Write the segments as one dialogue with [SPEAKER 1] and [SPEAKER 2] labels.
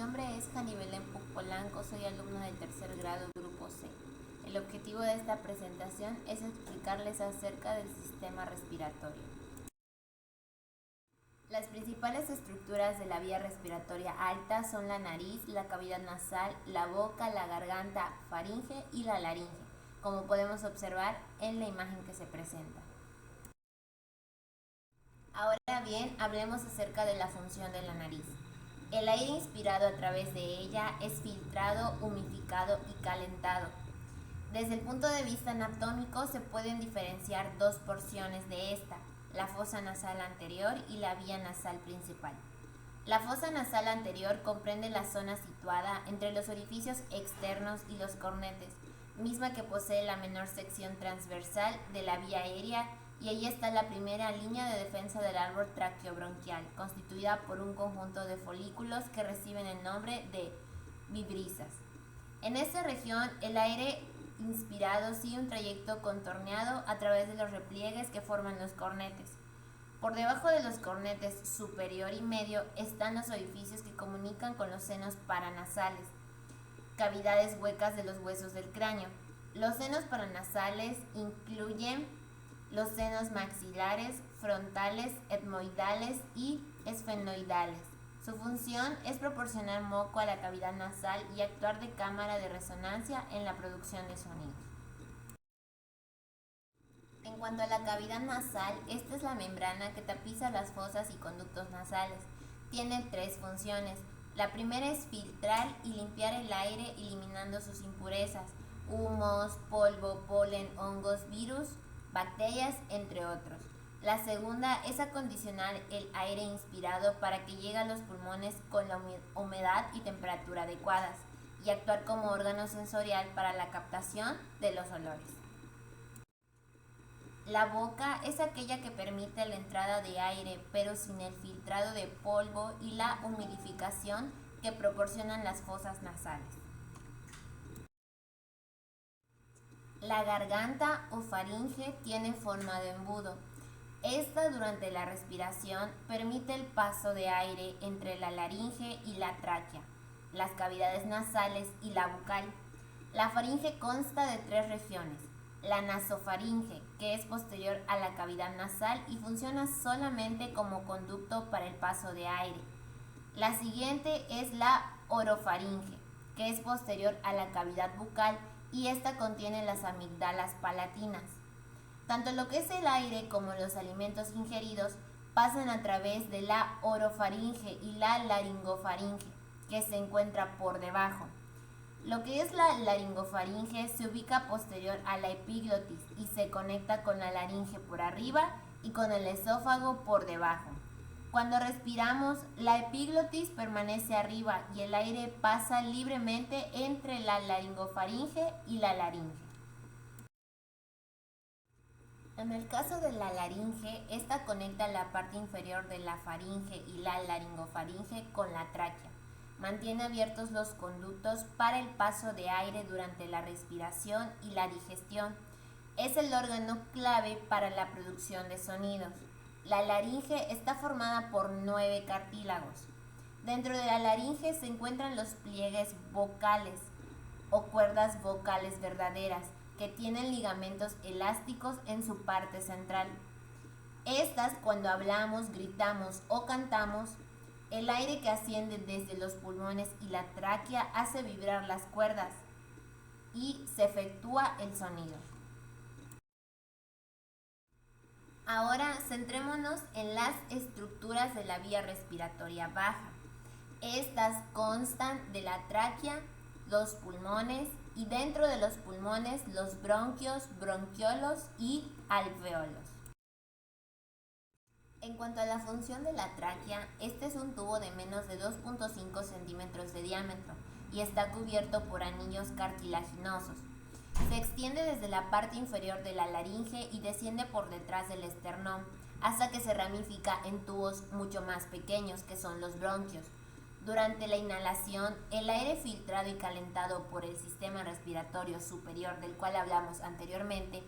[SPEAKER 1] nombre es Jani Belén Puc Polanco, soy alumna del tercer grado Grupo C. El objetivo de esta presentación es explicarles acerca del sistema respiratorio. Las principales estructuras de la vía respiratoria alta son la nariz, la cavidad nasal, la boca, la garganta, faringe y la laringe, como podemos observar en la imagen que se presenta. Ahora bien, hablemos acerca de la función de la nariz. El aire inspirado a través de ella es filtrado, humidificado y calentado. Desde el punto de vista anatómico se pueden diferenciar dos porciones de esta, la fosa nasal anterior y la vía nasal principal. La fosa nasal anterior comprende la zona situada entre los orificios externos y los cornetes, misma que posee la menor sección transversal de la vía aérea, y allí está la primera línea de defensa del árbol traqueobronquial, constituida por un conjunto de folículos que reciben el nombre de vibrisas. En esta región, el aire inspirado sigue un trayecto contorneado a través de los repliegues que forman los cornetes. Por debajo de los cornetes superior y medio están los orificios que comunican con los senos paranasales, cavidades huecas de los huesos del cráneo. Los senos paranasales incluyen los senos maxilares, frontales, etmoidales y esfenoidales. Su función es proporcionar moco a la cavidad nasal y actuar de cámara de resonancia en la producción de sonidos. En cuanto a la cavidad nasal, esta es la membrana que tapiza las fosas y conductos nasales. Tiene tres funciones. La primera es filtrar y limpiar el aire eliminando sus impurezas, humos, polvo, polen, hongos, virus, bacterias, entre otros. La segunda es acondicionar el aire inspirado para que llegue a los pulmones con la humedad y temperatura adecuadas y actuar como órgano sensorial para la captación de los olores. La boca es aquella que permite la entrada de aire, pero sin el filtrado de polvo y la humidificación que proporcionan las fosas nasales. La garganta o faringe tiene forma de embudo. Esta, durante la respiración, permite el paso de aire entre la laringe y la tráquea, las cavidades nasales y la bucal. La faringe consta de tres regiones: la nasofaringe, que es posterior a la cavidad nasal y funciona solamente como conducto para el paso de aire. La siguiente es la orofaringe, que es posterior a la cavidad bucal y esta contiene las amígdalas palatinas. Tanto lo que es el aire como los alimentos ingeridos pasan a través de la orofaringe y la laringofaringe, que se encuentra por debajo. Lo que es la laringofaringe se ubica posterior a la epiglotis y se conecta con la laringe por arriba y con el esófago por debajo. Cuando respiramos, la epiglotis permanece arriba y el aire pasa libremente entre la laringofaringe y la laringe. En el caso de la laringe, esta conecta la parte inferior de la faringe y la laringofaringe con la tráquea. Mantiene abiertos los conductos para el paso de aire durante la respiración y la digestión. Es el órgano clave para la producción de sonidos. La laringe está formada por 9 cartílagos. Dentro de la laringe se encuentran los pliegues vocales o cuerdas vocales verdaderas, que tienen ligamentos elásticos en su parte central. Estas, cuando hablamos, gritamos o cantamos, el aire que asciende desde los pulmones y la tráquea hace vibrar las cuerdas y se efectúa el sonido. Ahora centrémonos en las estructuras de la vía respiratoria baja. Estas constan de la tráquea, los pulmones y dentro de los pulmones los bronquios, bronquiolos y alvéolos. En cuanto a la función de la tráquea, este es un tubo de menos de 2.5 centímetros de diámetro y está cubierto por anillos cartilaginosos. Se extiende desde la parte inferior de la laringe y desciende por detrás del esternón hasta que se ramifica en tubos mucho más pequeños, que son los bronquios. Durante la inhalación, el aire filtrado y calentado por el sistema respiratorio superior, del cual hablamos anteriormente,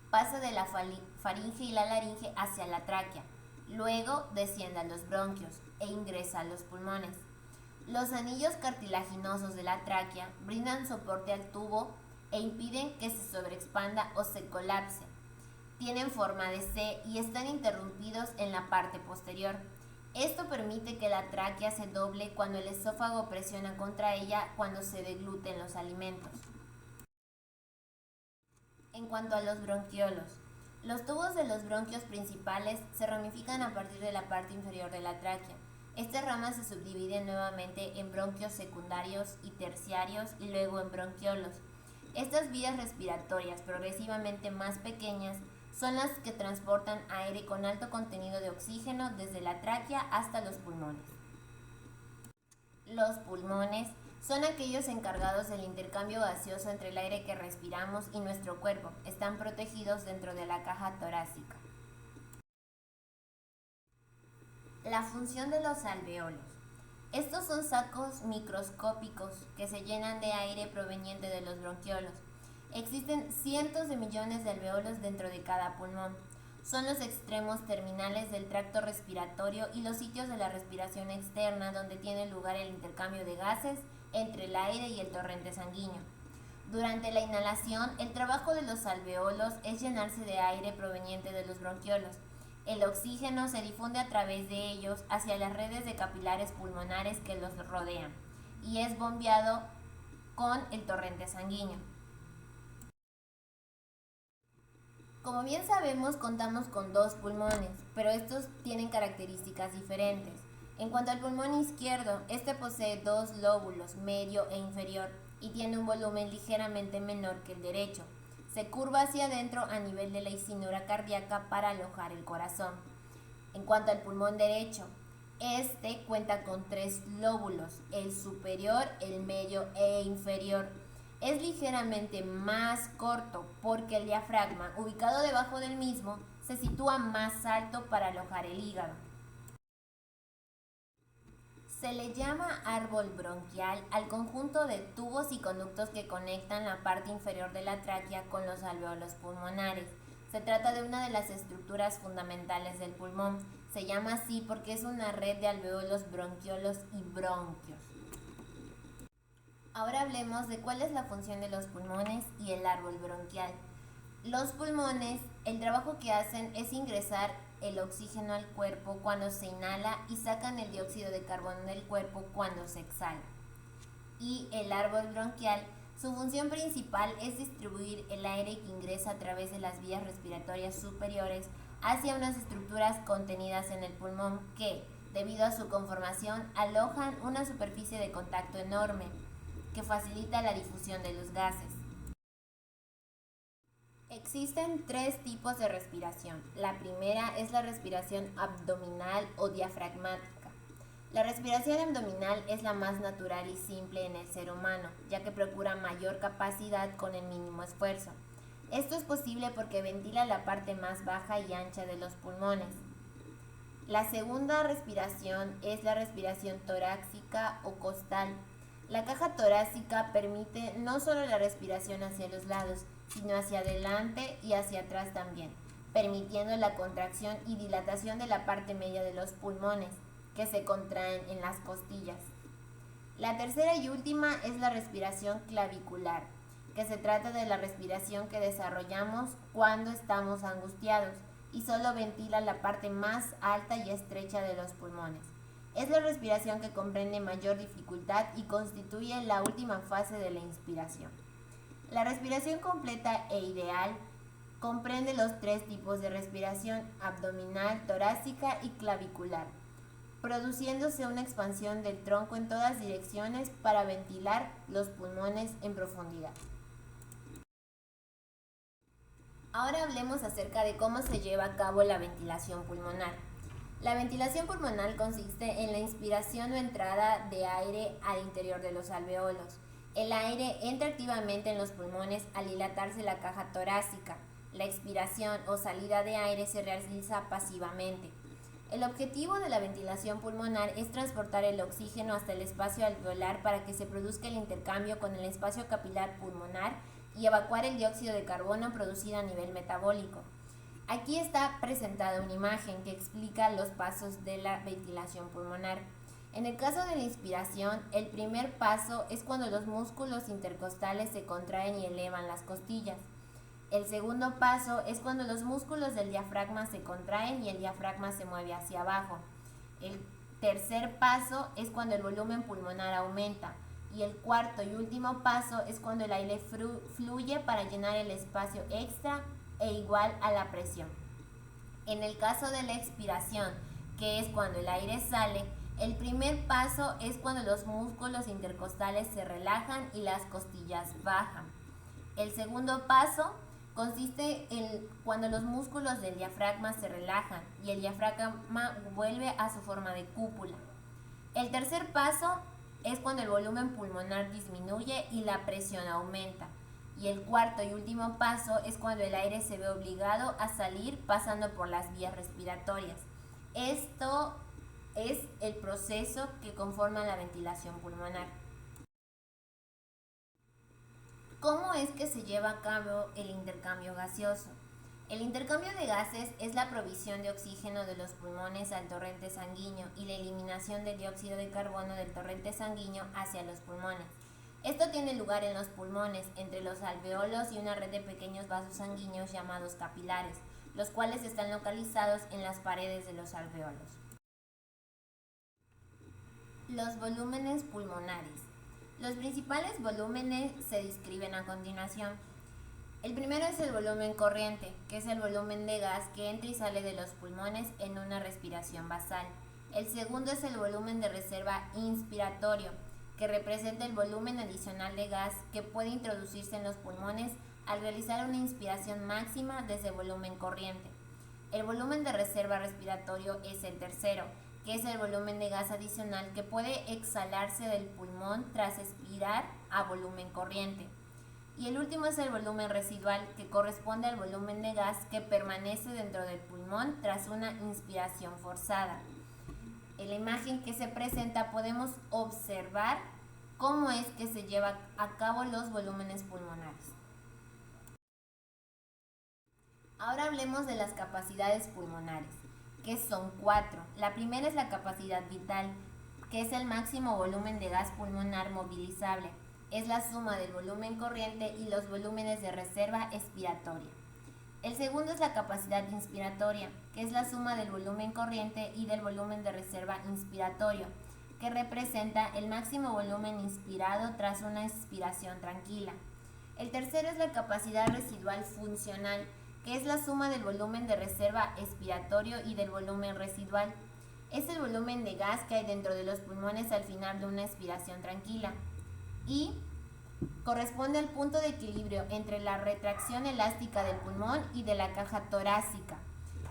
[SPEAKER 1] pasa de la faringe y la laringe hacia la tráquea. Luego desciende a los bronquios e ingresa a los pulmones. Los anillos cartilaginosos de la tráquea brindan soporte al tubo e impiden que se sobreexpanda o se colapse. Tienen forma de C y están interrumpidos en la parte posterior. Esto permite que la tráquea se doble cuando el esófago presiona contra ella cuando se degluten los alimentos. En cuanto a los bronquiolos, los tubos de los bronquios principales se ramifican a partir de la parte inferior de la tráquea. Estas ramas se subdividen nuevamente en bronquios secundarios y terciarios y luego en bronquiolos. Estas vías respiratorias progresivamente más pequeñas son las que transportan aire con alto contenido de oxígeno desde la tráquea hasta los pulmones. Los pulmones son aquellos encargados del intercambio gaseoso entre el aire que respiramos y nuestro cuerpo. Están protegidos dentro de la caja torácica. La función de los alveolos. Estos son sacos microscópicos que se llenan de aire proveniente de los bronquiolos. Existen cientos de millones de alveolos dentro de cada pulmón. Son los extremos terminales del tracto respiratorio y los sitios de la respiración externa donde tiene lugar el intercambio de gases entre el aire y el torrente sanguíneo. Durante la inhalación, el trabajo de los alveolos es llenarse de aire proveniente de los bronquiolos. El oxígeno se difunde a través de ellos hacia las redes de capilares pulmonares que los rodean y es bombeado con el torrente sanguíneo. Como bien sabemos, contamos con dos pulmones, pero estos tienen características diferentes. En cuanto al pulmón izquierdo, este posee dos lóbulos, medio e inferior, y tiene un volumen ligeramente menor que el derecho. Se curva hacia adentro a nivel de la icinura cardíaca para alojar el corazón. En cuanto al pulmón derecho, este cuenta con tres lóbulos, el superior, el medio e inferior. Es ligeramente más corto porque el diafragma, ubicado debajo del mismo, se sitúa más alto para alojar el hígado. Se le llama árbol bronquial al conjunto de tubos y conductos que conectan la parte inferior de la tráquea con los alveolos pulmonares. Se trata de una de las estructuras fundamentales del pulmón. Se llama así porque es una red de alveolos, bronquiolos y bronquios. Ahora hablemos de cuál es la función de los pulmones y el árbol bronquial. Los pulmones, el trabajo que hacen es ingresar el oxígeno al cuerpo cuando se inhala y sacan el dióxido de carbono del cuerpo cuando se exhala. Y el árbol bronquial, su función principal es distribuir el aire que ingresa a través de las vías respiratorias superiores hacia unas estructuras contenidas en el pulmón que, debido a su conformación, alojan una superficie de contacto enorme que facilita la difusión de los gases. Existen tres tipos de respiración. La primera es la respiración abdominal o diafragmática. La respiración abdominal es la más natural y simple en el ser humano, ya que procura mayor capacidad con el mínimo esfuerzo. Esto es posible porque ventila la parte más baja y ancha de los pulmones. La segunda respiración es la respiración torácica o costal. La caja torácica permite no solo la respiración hacia los lados, sino hacia adelante y hacia atrás también, permitiendo la contracción y dilatación de la parte media de los pulmones, que se contraen en las costillas. La tercera y última es la respiración clavicular, que se trata de la respiración que desarrollamos cuando estamos angustiados y solo ventila la parte más alta y estrecha de los pulmones. Es la respiración que comprende mayor dificultad y constituye la última fase de la inspiración. La respiración completa e ideal comprende los tres tipos de respiración: abdominal, torácica y clavicular, produciéndose una expansión del tronco en todas direcciones para ventilar los pulmones en profundidad. Ahora hablemos acerca de cómo se lleva a cabo la ventilación pulmonar. La ventilación pulmonar consiste en la inspiración o entrada de aire al interior de los alveolos. El aire entra activamente en los pulmones al dilatarse la caja torácica. La expiración o salida de aire se realiza pasivamente. El objetivo de la ventilación pulmonar es transportar el oxígeno hasta el espacio alveolar para que se produzca el intercambio con el espacio capilar pulmonar y evacuar el dióxido de carbono producido a nivel metabólico. Aquí está presentada una imagen que explica los pasos de la ventilación pulmonar. En el caso de la inspiración, el primer paso es cuando los músculos intercostales se contraen y elevan las costillas. El segundo paso es cuando los músculos del diafragma se contraen y el diafragma se mueve hacia abajo. El tercer paso es cuando el volumen pulmonar aumenta. Y el cuarto y último paso es cuando el aire fluye para llenar el espacio extra e igual a la presión. En el caso de la expiración, que es cuando el aire sale, el primer paso es cuando los músculos intercostales se relajan y las costillas bajan. El segundo paso consiste en cuando los músculos del diafragma se relajan y el diafragma vuelve a su forma de cúpula. El tercer paso es cuando el volumen pulmonar disminuye y la presión aumenta. Y el cuarto y último paso es cuando el aire se ve obligado a salir pasando por las vías respiratorias. Esto es el proceso que conforma la ventilación pulmonar. ¿Cómo es que se lleva a cabo el intercambio gaseoso? El intercambio de gases es la provisión de oxígeno de los pulmones al torrente sanguíneo y la eliminación del dióxido de carbono del torrente sanguíneo hacia los pulmones. Esto tiene lugar en los pulmones, entre los alveolos y una red de pequeños vasos sanguíneos llamados capilares, los cuales están localizados en las paredes de los alveolos. Los volúmenes pulmonares. Los principales volúmenes se describen a continuación. El primero es el volumen corriente, que es el volumen de gas que entra y sale de los pulmones en una respiración basal. El segundo es el volumen de reserva inspiratorio, que representa el volumen adicional de gas que puede introducirse en los pulmones al realizar una inspiración máxima desde volumen corriente. El volumen de reserva respiratorio es el tercero, que es el volumen de gas adicional que puede exhalarse del pulmón tras expirar a volumen corriente. Y el último es el volumen residual, que corresponde al volumen de gas que permanece dentro del pulmón tras una inspiración forzada. En la imagen que se presenta podemos observar cómo es que se llevan a cabo los volúmenes pulmonares. Ahora hablemos de las capacidades pulmonares, que son 4. La primera es la capacidad vital, que es el máximo volumen de gas pulmonar movilizable. Es la suma del volumen corriente y los volúmenes de reserva expiratoria. El segundo es la capacidad inspiratoria, que es la suma del volumen corriente y del volumen de reserva inspiratorio, que representa el máximo volumen inspirado tras una expiración tranquila. El tercero es la capacidad residual funcional, que es la suma del volumen de reserva expiratorio y del volumen residual. Es el volumen de gas que hay dentro de los pulmones al final de una expiración tranquila y corresponde al punto de equilibrio entre la retracción elástica del pulmón y de la caja torácica.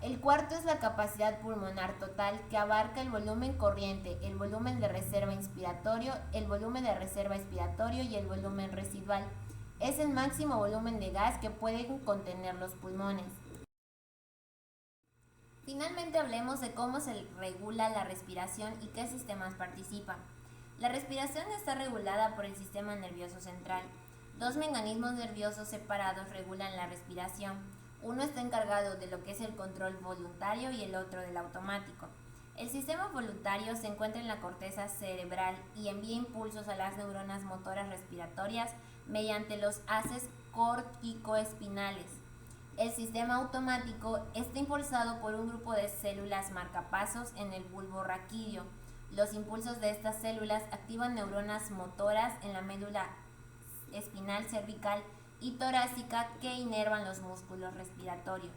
[SPEAKER 1] El cuarto es la capacidad pulmonar total, que abarca el volumen corriente, el volumen de reserva inspiratorio, el volumen de reserva expiratorio y el volumen residual. Es el máximo volumen de gas que pueden contener los pulmones. Finalmente hablemos de cómo se regula la respiración y qué sistemas participan. La respiración está regulada por el sistema nervioso central. 2 mecanismos nerviosos separados regulan la respiración. Uno está encargado de lo que es el control voluntario y el otro del automático. El sistema voluntario se encuentra en la corteza cerebral y envía impulsos a las neuronas motoras respiratorias mediante los haces corticoespinales. El sistema automático está impulsado por un grupo de células marcapasos en el bulbo raquídeo. Los impulsos de estas células activan neuronas motoras en la médula espinal cervical y torácica que inervan los músculos respiratorios.